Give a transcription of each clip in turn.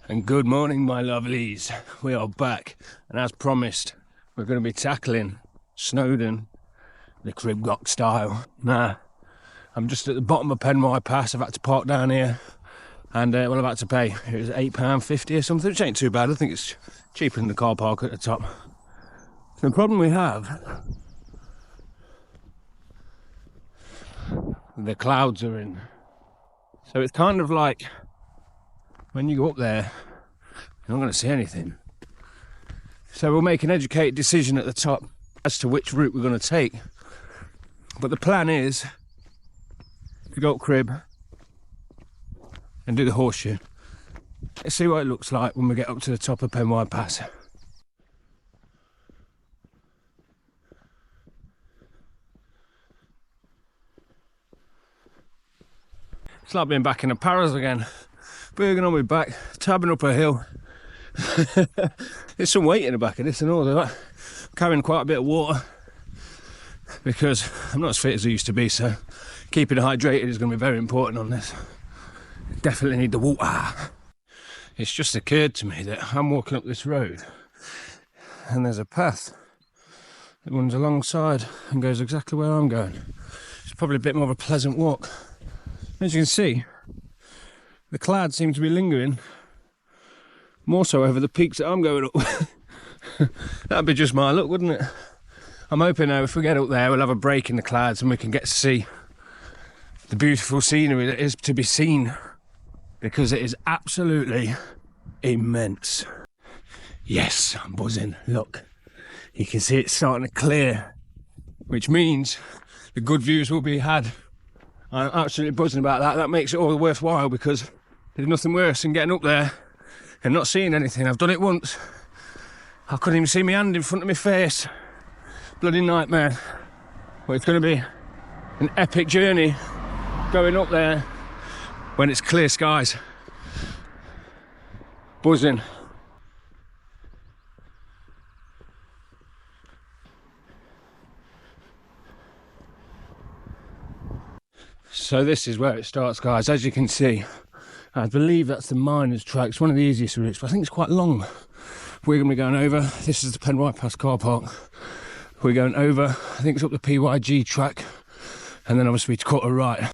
And good morning, my lovelies. We are back, and as promised, we're going to be tackling Snowdon, the Crib Goch style. Now, I'm just at the bottom of Penwye Pass. I've had to park down here, and well, I've had to pay. It was £8.50 or something, which ain't too bad. I think it's cheaper than the car park at the top. The problem we have, the clouds are in. So it's kind of like, when you go up there, you're not going to see anything. So we'll make an educated decision at the top as to which route we're going to take. But the plan is to go up Crib and do the horseshoe. Let's see what it looks like when we get up to the top of Penwye Pass. It's like being back in the Paras again. Berging on my back, tabbing up a hill. There's some weight in the back of this and all that. I'm carrying quite a bit of water because I'm not as fit as I used to be, so keeping hydrated is going to be very important on this. Definitely need the water. It's just occurred to me that I'm walking up this road and there's a path that runs alongside and goes exactly where I'm going. It's probably a bit more of a pleasant walk. As you can see, the clouds seem to be lingering more so over the peaks that I'm going up. That'd be just my luck, wouldn't it? I'm hoping now if we get up there we'll have a break in the clouds and we can get to see the beautiful scenery that is to be seen, because it is absolutely immense. Yes, I'm buzzing. Look, you can see it starting to clear, which means the good views will be had. I'm absolutely buzzing about that. That makes it all worthwhile, because there's nothing worse than getting up there and not seeing anything. I've done it once. I couldn't even see my hand in front of my face. Bloody nightmare. But it's going to be an epic journey going up there when it's clear skies. Buzzing. So this is where it starts, guys. As you can see, I believe that's the miners' track. It's one of the easiest routes, but I think it's quite long. We're going to be going over. This is the Penwye Pass car park. We're going over, I think it's up the PYG track, and then obviously to cut a right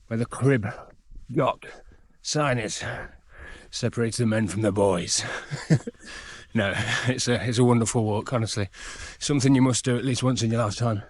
where the Crib Goch sign is. Separates the men from the boys. No, it's a wonderful walk, honestly. Something you must do at least once in your lifetime.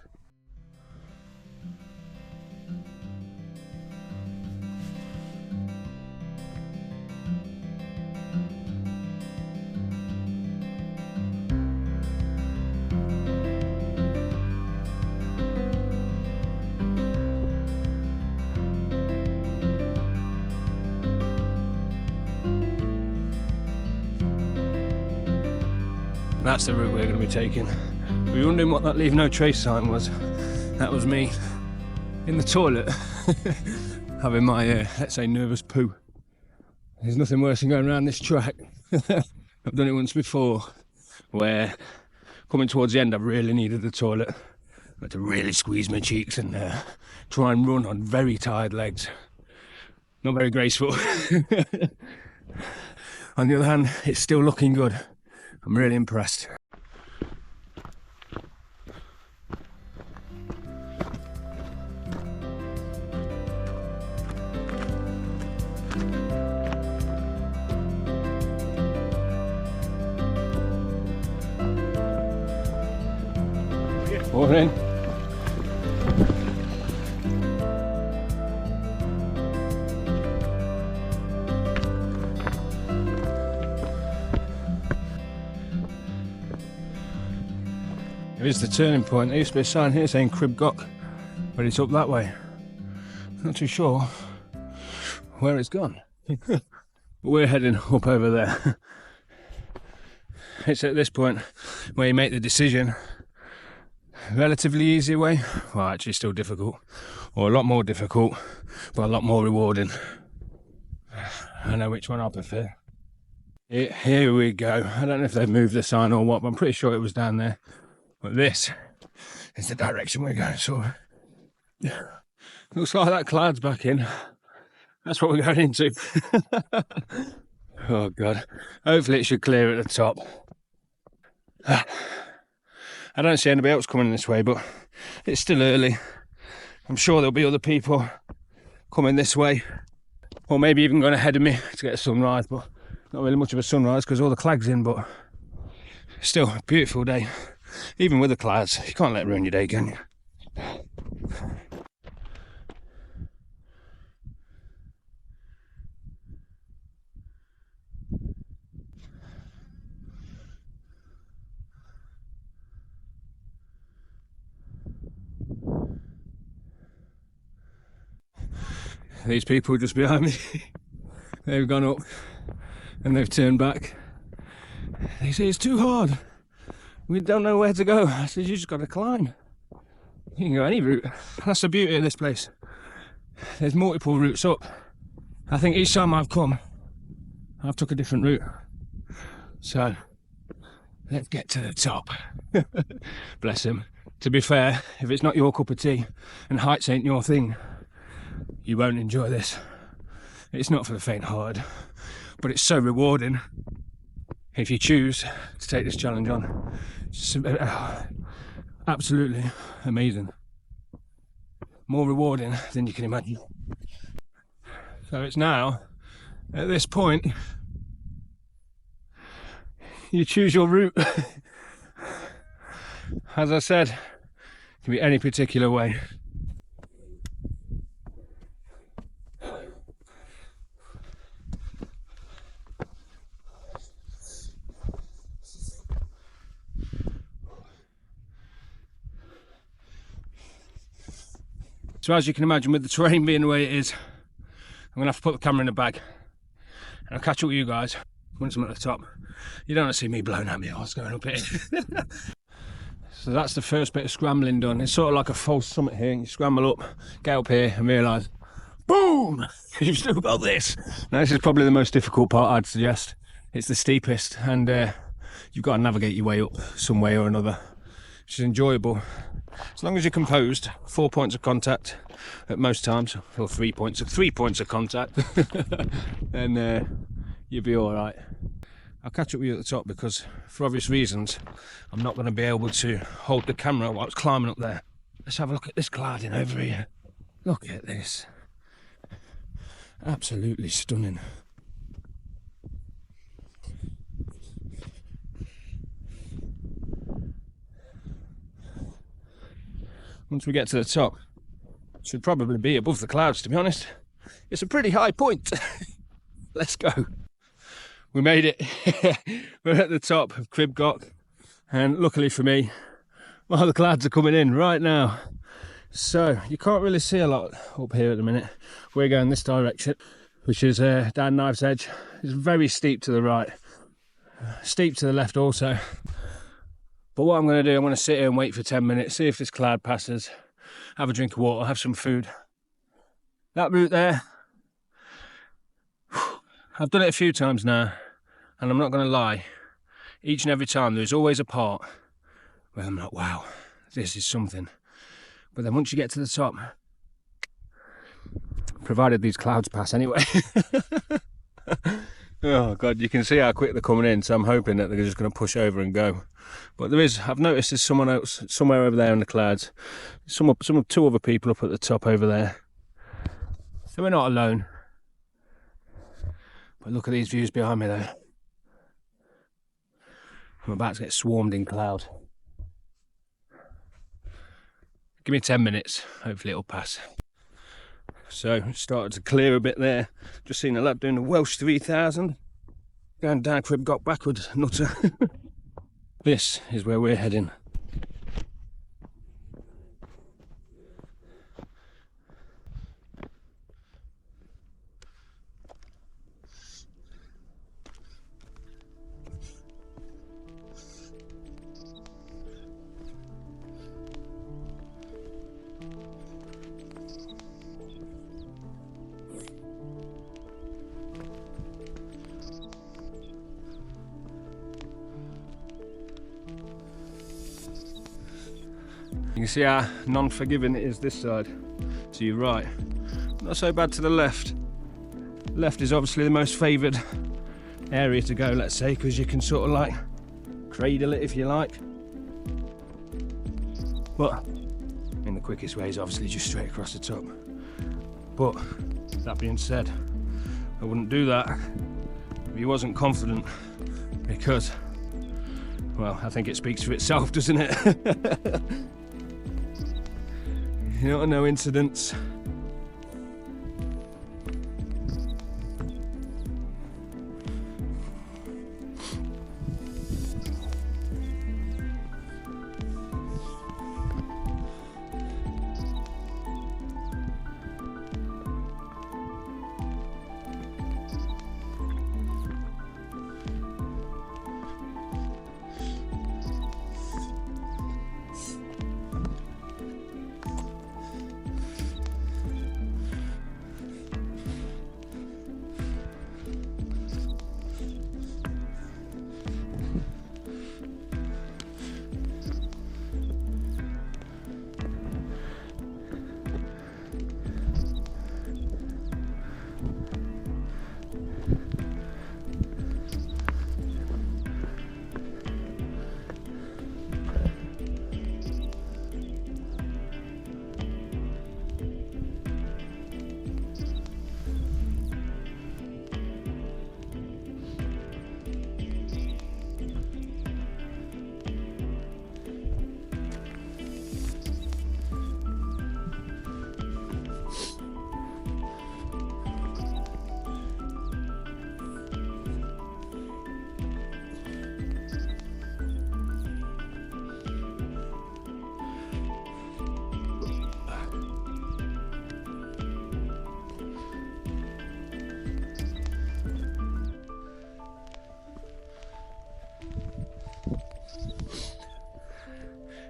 That's the route we're going to be taking. Were you wondering what that leave no trace sign was? That was me in the toilet having my, let's say, nervous poo. There's nothing worse than going around this track. I've done it once before, where coming towards the end I really needed the toilet. I had to really squeeze my cheeks and try and run on very tired legs. Not very graceful. On the other hand, it's still looking good. I'm really impressed. Morning. Here's the turning point. There used to be a sign here saying Crib Goch, but it's up that way. Not too sure where it's gone. But we're heading up over there. It's at this point where you make the decision. Relatively easy way, well actually still difficult, or a lot more difficult, but a lot more rewarding. I know which one I prefer. Here we go. I don't know if they've moved the sign or what, but I'm pretty sure it was down there. But this is the direction we're going, so looks like that cloud's back in. That's what we're going into. Oh God. Hopefully it should clear at the top. I don't see anybody else coming this way, but it's still early. I'm sure there'll be other people coming this way, or maybe even going ahead of me to get a sunrise, but not really much of a sunrise because all the clag's in, but still a beautiful day. Even with the clouds, you can't let it ruin your day, can you? These people just behind me, they've gone up and they've turned back. They say it's too hard, we don't know where to go. I said, you just got to climb. You can go any route. That's the beauty of this place. There's multiple routes up. I think each time I've come, I've took a different route. So let's get to the top. Bless him. To be fair, if it's not your cup of tea and heights ain't your thing, you won't enjoy this. It's not for the faint-hearted, but it's so rewarding if you choose to take this challenge on. It's absolutely amazing. More rewarding than you can imagine. So it's now, at this point, you choose your route. As I said, it can be any particular way. So as you can imagine, with the terrain being the way it is, I'm going to have to put the camera in a bag. And I'll catch up with you guys once I'm at the top. You don't want to see me blown at me whilst going up here. So that's the first bit of scrambling done. It's sort of like a false summit here. You scramble up, get up here and realise, boom, you've still got this. Now this is probably the most difficult part, I'd suggest. It's the steepest, and you've got to navigate your way up some way or another, which is enjoyable. As long as you're composed, 4 points of contact at most times, or 3 points of contact, then you'll be all right. I'll catch up with you at the top because, for obvious reasons, I'm not going to be able to hold the camera while it's climbing up there. Let's have a look at this clouding over here. Look at this. Absolutely stunning. Once we get to the top, it should probably be above the clouds, to be honest. It's a pretty high point. Let's go. We made it. We're at the top of Crib Goch, and luckily for me, well, the clouds are coming in right now. So you can't really see a lot up here at the minute. We're going this direction, which is down Knife's Edge. It's very steep to the right, steep to the left also. But what I'm going to do, I'm going to sit here and wait for 10 minutes, see if this cloud passes, have a drink of water, have some food. That route there, I've done it a few times now, and I'm not going to lie, each and every time there's always a part where I'm like, wow, this is something. But then once you get to the top, provided these clouds pass anyway. Oh God, you can see how quick they're coming in, so I'm hoping that they're just going to push over and go. But there is, I've noticed there's someone else somewhere over there in the clouds. Two other people up at the top over there. So we're not alone. But look at these views behind me though. I'm about to get swarmed in cloud. Give me 10 minutes, hopefully it'll pass. So it started to clear a bit there. Just seen a lad doing a Welsh 3000. Going down Crib Goch backwards, nutter. This is where we're heading. You can see how non-forgiving it is this side to your right. Not so bad to the left. Left is obviously the most favoured area to go, let's say, because you can sort of like cradle it if you like. But the quickest way is obviously just straight across the top. But that being said, I wouldn't do that if he wasn't confident, because, well, I think it speaks for itself, doesn't it? You know, no incidents.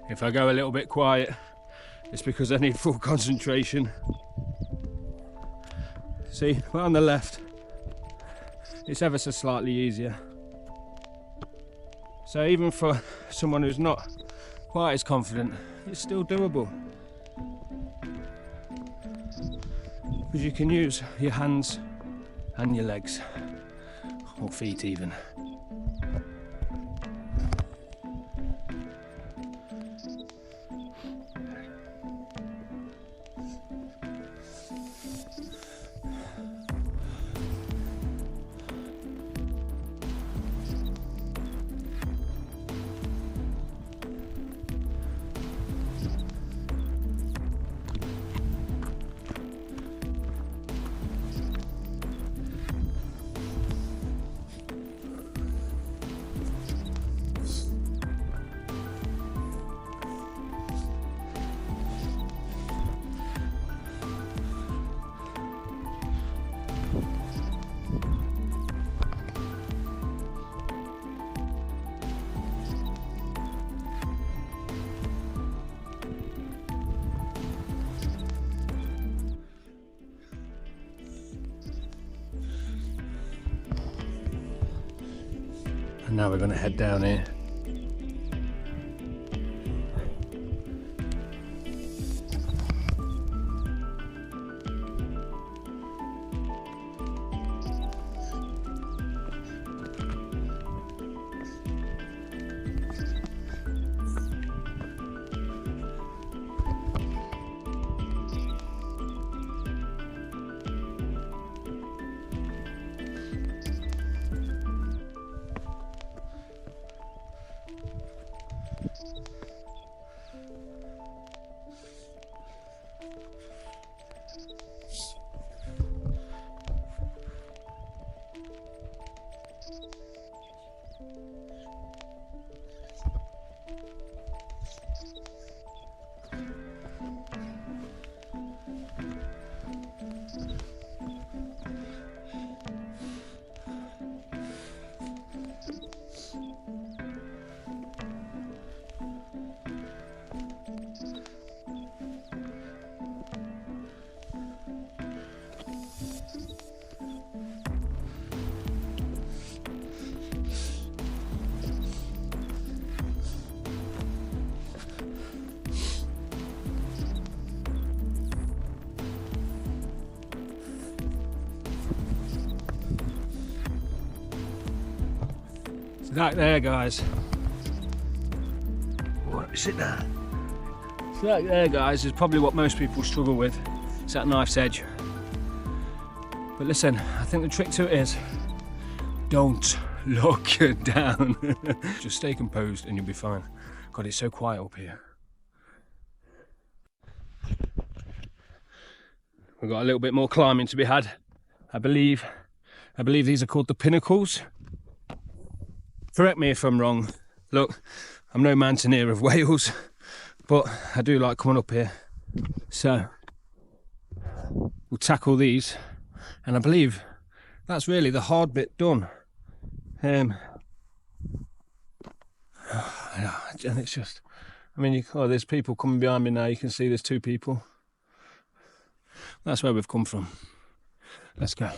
If I go a little bit quiet, it's because I need full concentration. See, but on the left, it's ever so slightly easier. So even for someone who's not quite as confident, it's still doable. Because you can use your hands and your legs, or feet even. And now we're going to head down here. That there, guys. What, sit down. So that there, guys, is probably what most people struggle with. It's that knife's edge. But listen, I think the trick to it is don't look down. Just stay composed and you'll be fine. God, it's so quiet up here. We've got a little bit more climbing to be had. I believe these are called the pinnacles. Correct me if I'm wrong. Look, I'm no mountaineer of Wales, but I do like coming up here. So we'll tackle these, and I believe that's really the hard bit done. And it's just, I mean, there's people coming behind me now. You can see there's 2 people. That's where we've come from. Let's go.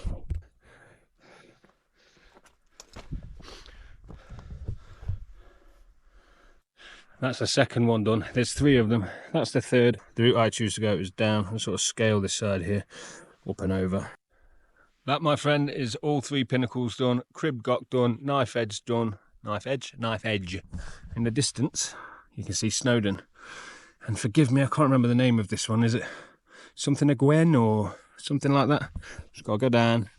That's the second one done. There's 3 of them. That's the third. The route I choose to go is down and sort of scale this side here, up and over. That, my friend, is all 3 pinnacles done. Crib Goch done. Knife edge done. Knife edge. In the distance, you can see Snowdon. And forgive me, I can't remember the name of this one. Is it something a Gwen or something like that? Just gotta go down,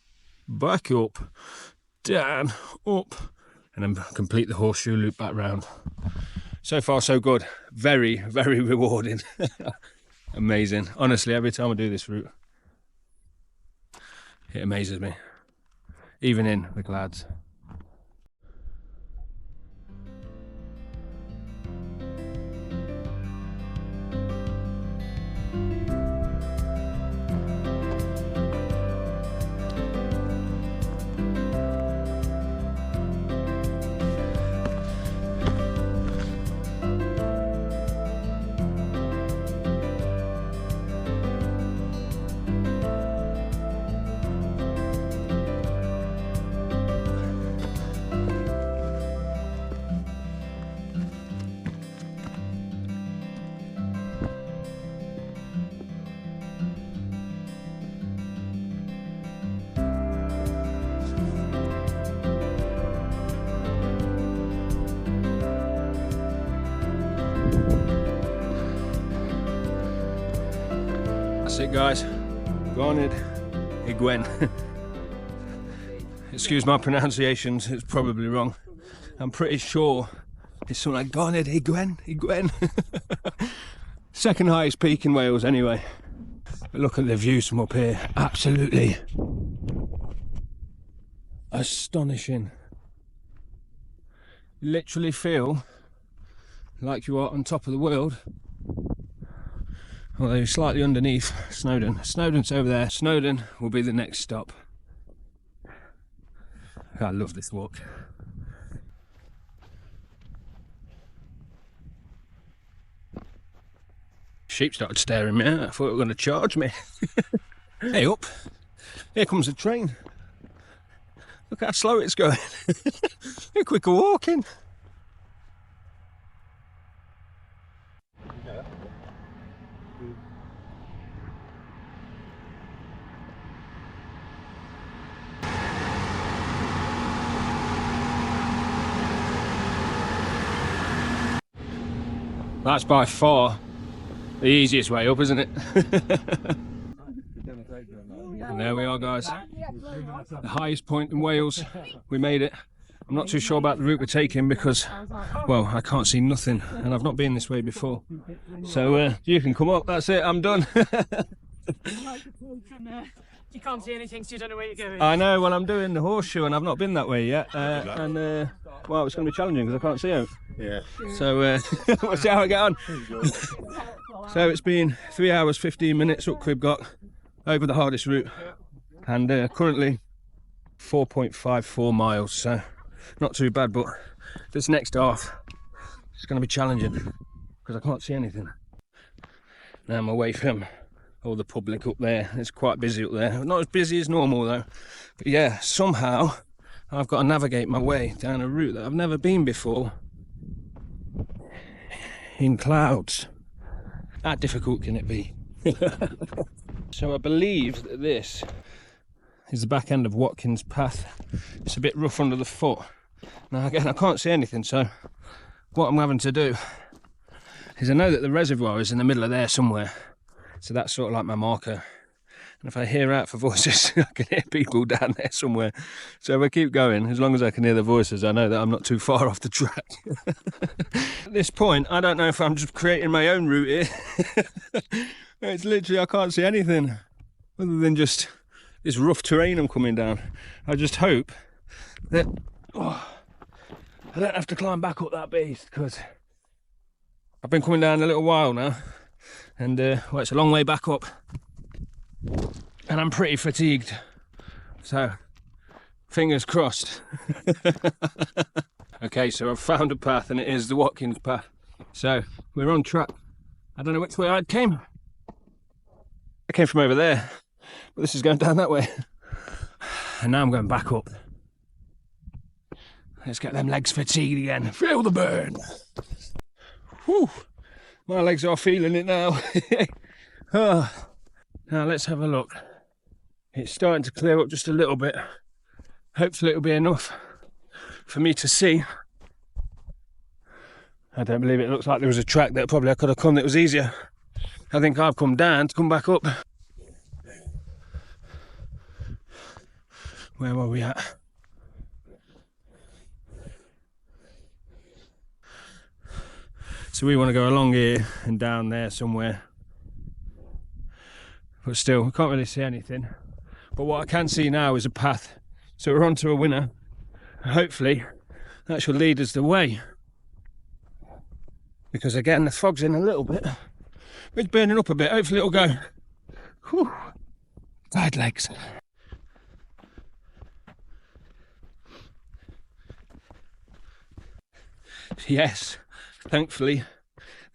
back up, down, up, and then complete the horseshoe loop back round. So far so good. Very, very rewarding. Amazing. Honestly, every time I do this route, it amazes me. Even in the clouds. That's it, guys. Garnered Gwen. Excuse my pronunciations, it's probably wrong. I'm pretty sure it's something like Garnered Gwen. Second highest peak in Wales anyway. But look at the views from up here. Absolutely astonishing. You literally feel like you are on top of the world. Although you're slightly underneath Snowdon. Snowdon's over there. Snowdon will be the next stop. I love this walk. Sheep started staring at me. I thought they were going to charge me. Hey up, here comes the train. Look how slow it's going. You're quicker walking. That's by far the easiest way up, isn't it? And there we are, guys. The highest point in Wales. We made it. I'm not too sure about the route we're taking because, well, I can't see nothing and I've not been this way before. So you can come up. That's it. I'm done. You can't see anything, so you don't know where you're going. I know. Well, I'm doing the horseshoe and I've not been that way yet. Well, it's going to be challenging because I can't see out. Yeah. So we'll see how I get on. So it's been 3 hours 15 minutes up Crib Goch over the hardest route, and currently 4.54 miles. So not too bad, but this next half is going to be challenging because I can't see anything. Now I'm away from all the public up there. It's quite busy up there. Not as busy as normal though. But yeah, somehow I've got to navigate my way down a route that I've never been before in clouds. How difficult can it be? So I believe that this is the back end of Watkins Path. It's a bit rough under the foot, Now again, I can't see anything, so what I'm having to do is I know that the reservoir is in the middle of there somewhere, so that's sort of like my marker. And if I hear out for voices, I can hear people down there somewhere. So if I keep going, as long as I can hear the voices, I know that I'm not too far off the track. At this point, I don't know if I'm just creating my own route here. It's literally, I can't see anything other than just this rough terrain I'm coming down. I just hope that I don't have to climb back up that beast, because I've been coming down a little while now, and well, it's a long way back up. And I'm pretty fatigued, so fingers crossed. Okay, so I've found a path, and it is the Watkins path. So we're on track. I don't know which way I came. I came from over there, but this is going down that way. And now I'm going back up. Let's get them legs fatigued again. Feel the burn. Whew. My legs are feeling it now. Oh. Now let's have a look. It's starting to clear up just a little bit. Hopefully it'll be enough for me to see. I don't believe it looks like there was a track that probably I could have come that was easier. I think I've come down to come back up. Where were we at? So we want to go along here and down there somewhere. But still, we can't really see anything. But what I can see now is a path. So we're on to a winner. Hopefully, that should lead us the way. Because again, the fog's in a little bit. It's burning up a bit. Hopefully it'll go. Whew. Tired legs. Yes, thankfully,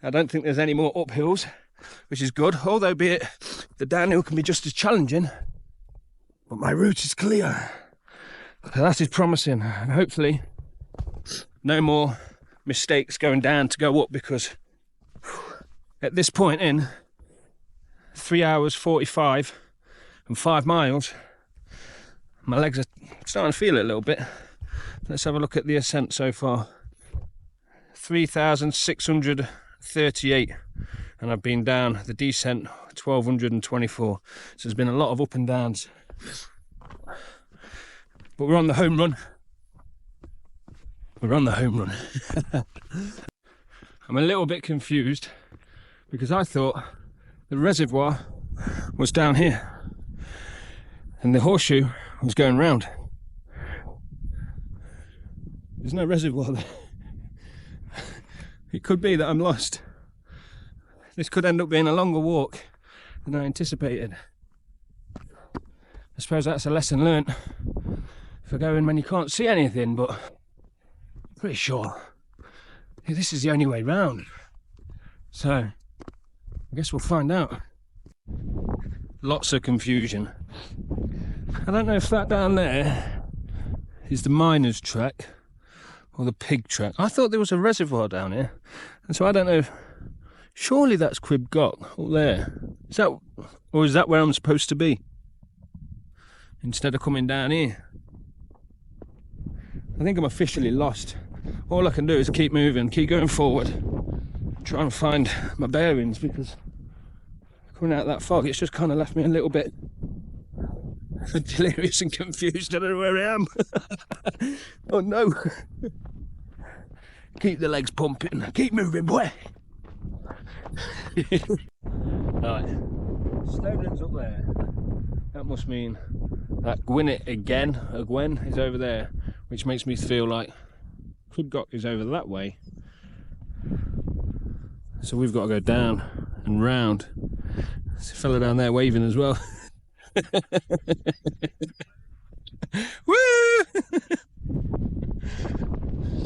I don't think there's any more uphills, which is good, although be it the downhill can be just as challenging, but my route is clear. So that is promising, and hopefully no more mistakes going down to go up, because at this point in 3 hours 45 and 5 miles, my legs are starting to feel it a little bit. Let's have a look at the ascent so far. 3,638, and I've been down the descent 1,224. So there's been a lot of up and downs, but we're on the home run. We're on the home run. I'm a little bit confused because I thought the reservoir was down here and the horseshoe was going round. There's no reservoir there. It could be that I'm lost. This could end up being a longer walk than I anticipated. I suppose that's a lesson learnt for going when you can't see anything, but I'm pretty sure this is the only way round. So I guess we'll find out. Lots of confusion. I don't know if that down there is the miner's track or the pig track. I thought there was a reservoir down here, and so I don't know. Surely that's Crib Goch up there. Is that, or is that where I'm supposed to be? Instead of coming down here. I think I'm officially lost. All I can do is keep moving, keep going forward, try and find my bearings, because coming out of that fog, it's just kind of left me a little bit delirious and confused. I don't know where I am. Oh no. Keep the legs pumping, keep moving, boy. Right, Snowdon's up there. That must mean that Gwen is over there, which makes me feel like Crib Goch is over that way. So we've got to go down and round. There's a fella down there waving as well. Woo!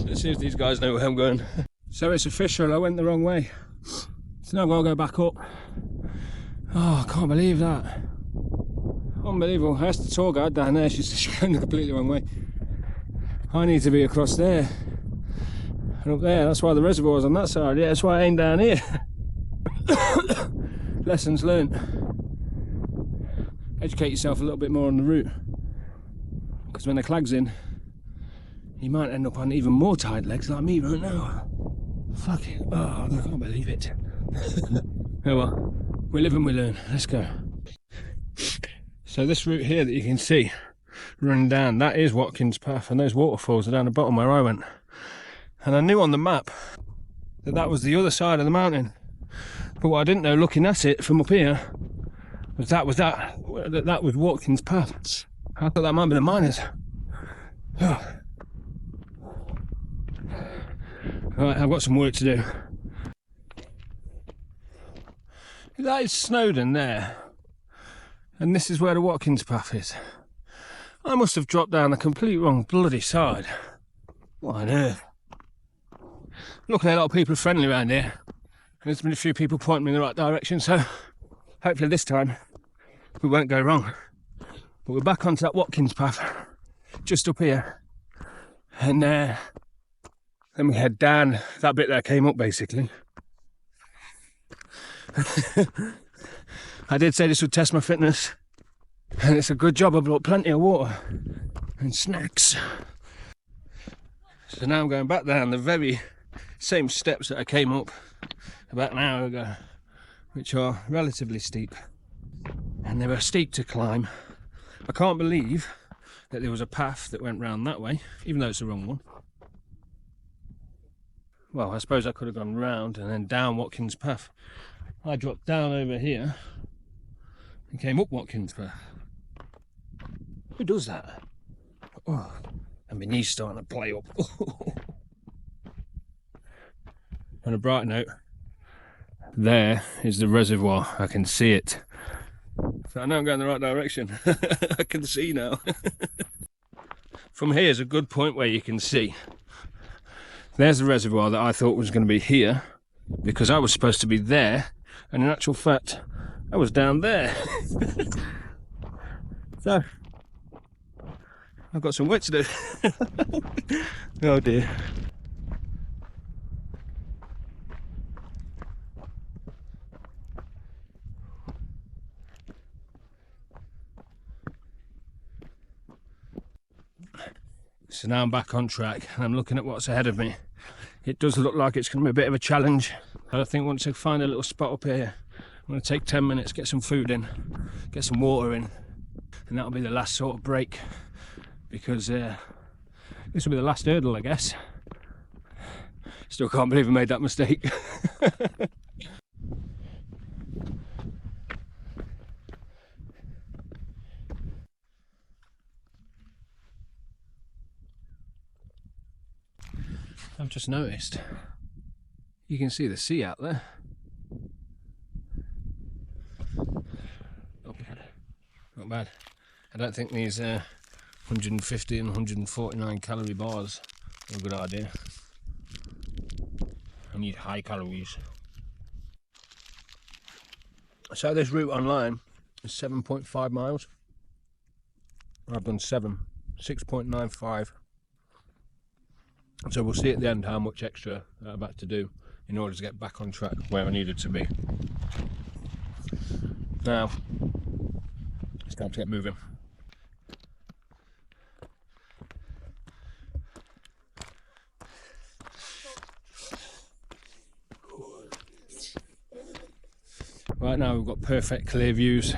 Let's see if these guys know where I'm going. So it's official, I went the wrong way. So now I've got to go back up. Oh, I can't believe that. Unbelievable. I asked the tour guide down there, she's going the completely wrong way. I need to be across there. And up there, that's why the reservoir's on that side. Yeah, that's why I ain't down here. Lessons learnt. Educate yourself a little bit more on the route. Because when the clag's in, you might end up on even more tight legs like me right now. Fuck it. Oh, I can't believe it. Oh well, we live and we learn. Let's go. So this route here that you can see running down, that is Watkins Path, and those waterfalls are down the bottom where I went. And I knew on the map that that was the other side of the mountain, but what I didn't know looking at it from up here was that was Watkins Path. I thought that might be the miners. Oh. Right, I've got some work to do. That is Snowdon there, and this is where the Watkins Path is. I must have dropped down the complete wrong bloody side. What on earth? Luckily a lot of people are friendly around here, and there's been a few people pointing me in the right direction, so hopefully this time we won't go wrong. But we're back onto that Watkins Path, just up here, and then we head down. That bit there came up basically. I did say this would test my fitness, and it's a good job I brought plenty of water and snacks. So now I'm going back down the very same steps that I came up about an hour ago, which are relatively steep, and they were steep to climb. I can't believe that there was a path that went round that way, even though it's the wrong one. Well, I suppose I could have gone round and then down Watkins Path. I dropped down over here and came up Watkins Path. Who does that? Oh, and my knee's starting to play up. On a bright note, there is the reservoir. I can see it. So I know I'm going the right direction. I can see now. From here is a good point where you can see. There's the reservoir that I thought was going to be here, because I was supposed to be there, and in actual fact I was down there. So I've got some work to do. Oh dear. So now I'm back on track and I'm looking at what's ahead of me. It does look like it's going to be a bit of a challenge. But I think once I find a little spot up here, I'm going to take 10 minutes, get some food in, get some water in, and that'll be the last sort of break, because this will be the last hurdle, I guess. Still can't believe I made that mistake. I've just noticed you can see the sea out there. Not bad. Not bad. I don't think these 150 and 149 calorie bars are a good idea. I need high calories. So this route online is 7.5 miles. I've done 6.95. So we'll see at the end how much extra I'm about to do in order to get back on track where I needed to be. Now, it's time to get moving. Right now we've got perfect clear views.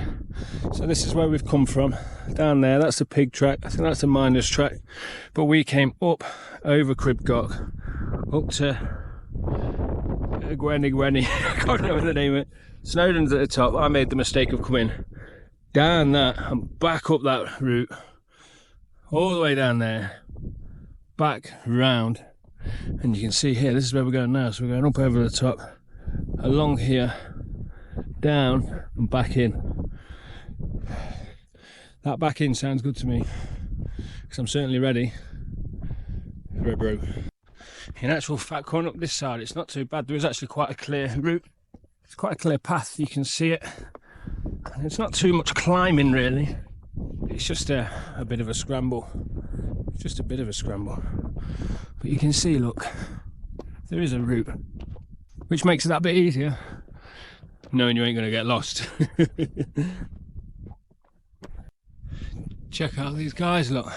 So this is where we've come from. Down there, that's the pig track. I think that's the miner's track. But we came up over Crib Goch, up to Gwenny. I can't remember the name of it. Snowdon's at the top. I made the mistake of coming down that and back up that route, all the way down there, back round. And you can see here, this is where we're going now. So we're going up over the top, along here, down and back in. That back in sounds good to me, because I'm certainly ready for a brew. In actual fact, going up this side, it's not too bad. There is actually quite a clear route. It's quite a clear path, you can see it. And it's not too much climbing really. It's just a bit of a scramble. It's just a bit of a scramble. But you can see, look, there is a route, which makes it that bit easier, knowing you ain't going to get lost. Check out these guys, look,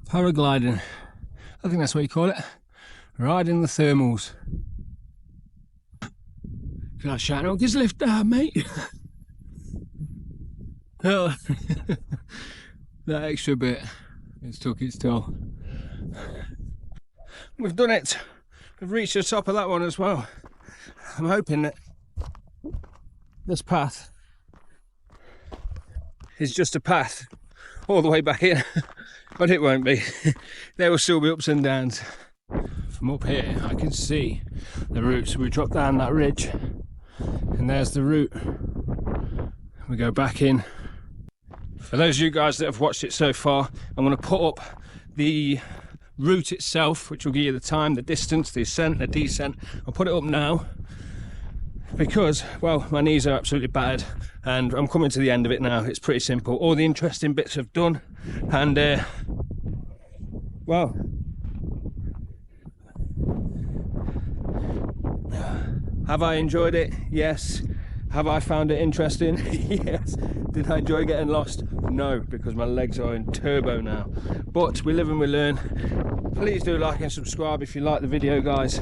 paragliding. I think that's what you call it. Riding the thermals. Feel like shouting, "Oh, give us a lift down, mate." Oh, that extra bit, it's took its toll. We've done it. We've reached the top of that one as well. I'm hoping that this path is just a path all the way back in, but it won't be. There will still be ups and downs. From up here I can see the route, so we drop down that ridge and there's the route. We go back in. For those of you guys that have watched it so far, I'm going to put up the route itself, which will give you the time, the distance, the ascent, the descent. I'll put it up now because, well, my knees are absolutely battered and I'm coming to the end of it now. It's pretty simple. All the interesting bits have done, and well, have I enjoyed it? Yes. Have I found it interesting? Yes. Did I enjoy getting lost? No, because my legs are in turbo now. But we live and we learn. Please do like and subscribe if you like the video, guys.